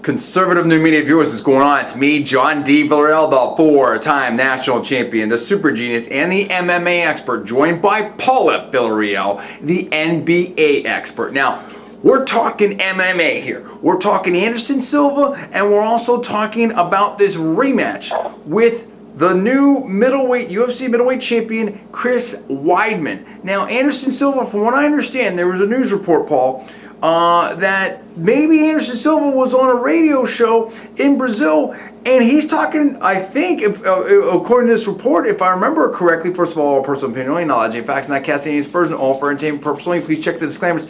Conservative new media viewers, what's going on? It's me, John D. Villarreal, the four-time national champion, the super genius, and the MMA expert, joined by Paula Villarreal, the NBA expert. Now, we're talking MMA here. We're talking Anderson Silva, and we're also talking about this rematch with the new UFC Middleweight Champion, Chris Weidman. Now, Anderson Silva, from what I understand, there was a news report, Paul, that maybe Anderson Silva was on a radio show in Brazil, and he's talking, I think, according to this report, if I remember correctly, first of all personal opinion, only knowledge and facts, not casting any aspersions, all for entertainment purposes only. Please check the disclaimers.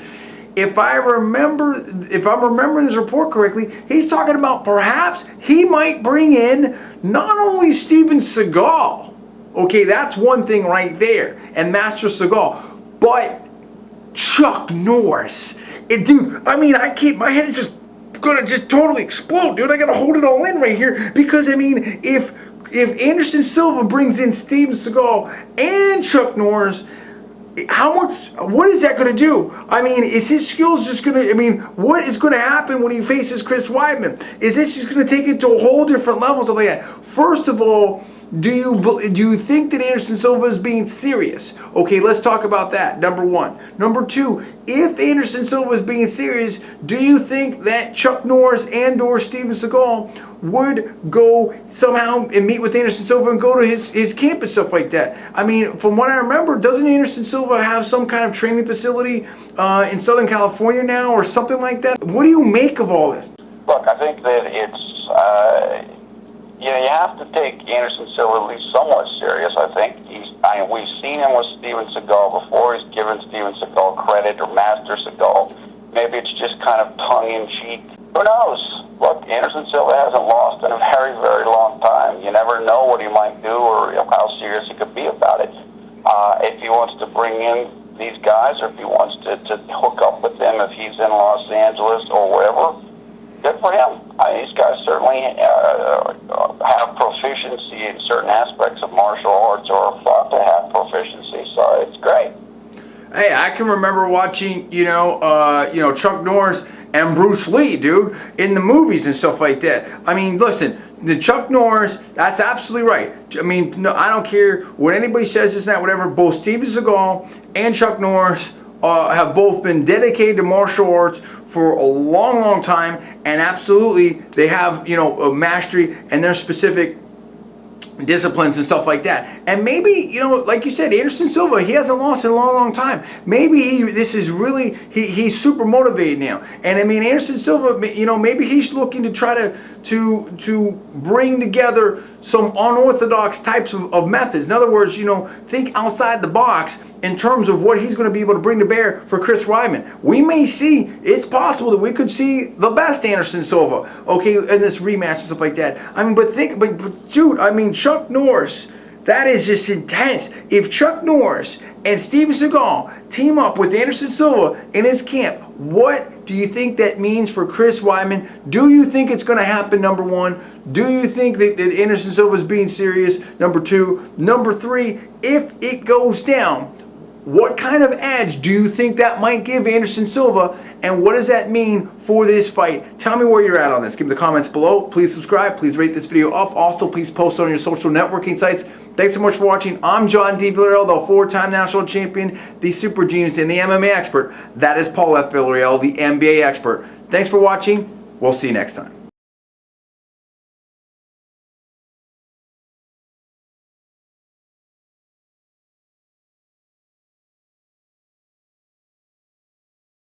If I'm remembering this report correctly, he's talking about perhaps he might bring in not only Steven Seagal, okay, that's one thing right there, and Master Seagal, but Chuck Norris. And dude, I mean, I can't, my head is just gonna just totally explode, dude. I gotta hold it all in right here, because I mean, if Anderson Silva brings in Steven Seagal and Chuck Norris, what is that gonna do? I mean, is his skills just gonna, I mean, what is gonna happen when he faces Chris Weidman? Is this just gonna take it to a whole different level, stuff like that? First of all, do you think that Anderson Silva is being serious? Okay, let's talk about that, number one. Number two, if Anderson Silva is being serious, do you think that Chuck Norris and or Steven Seagal would go somehow and meet with Anderson Silva and go to his camp and stuff like that? I mean, from what I remember, doesn't Anderson Silva have some kind of training facility in Southern California now or something like that? What do you make of all this? Look, I think that it's... you have to take Anderson Silva at least somewhat serious, I think. We've seen him with Steven Seagal before. He's given Steven Seagal credit, or Master Seagal. Maybe it's just kind of tongue-in-cheek. Who knows? Look, Anderson Silva hasn't lost in a very, very long time. You never know what he might do or how serious he could be about it. If he wants to bring in these guys, or if he wants to hook up with them if he's in Los Angeles or wherever, good for him. These guys certainly have proficiency in certain aspects of martial arts, or are thought to have proficiency, so it's great. Hey, I can remember watching, Chuck Norris and Bruce Lee, dude, in the movies and stuff like that. I mean, listen, the Chuck Norris, that's absolutely right. I mean, no, I don't care what anybody says, this and that, whatever. Both Steven Seagal and Chuck Norris have both been dedicated to martial arts for a long, long time, and absolutely they have, a mastery in their specific disciplines and stuff like that. And maybe, like you said, Anderson Silva, he hasn't lost in a long, long time. Maybe this is really, he's super motivated now. And I mean, Anderson Silva, maybe he's looking to try to bring together some unorthodox types of methods. In other words, think outside the box in terms of what he's going to be able to bring to bear for Chris Weidman. We may see, it's possible that we could see the best Anderson Silva, okay, in this rematch and stuff like that. I mean, but dude, I mean, Chuck Norris, that is just intense. If Chuck Norris and Steven Seagal team up with Anderson Silva in his camp, what do you think that means for Chris Weidman? Do you think it's going to happen, number one? Do you think that Anderson Silva is being serious, number two? Number three, if it goes down, what kind of edge do you think that might give Anderson Silva, and what does that mean for this fight? Tell me where you're at on this. Give me the comments below. Please subscribe. Please rate this video up. Also, please post on your social networking sites. Thanks so much for watching. I'm John D. Villarreal, the four-time national champion, the super genius, and the MMA expert. That is Paula Villarreal, the NBA expert. Thanks for watching. We'll see you next time.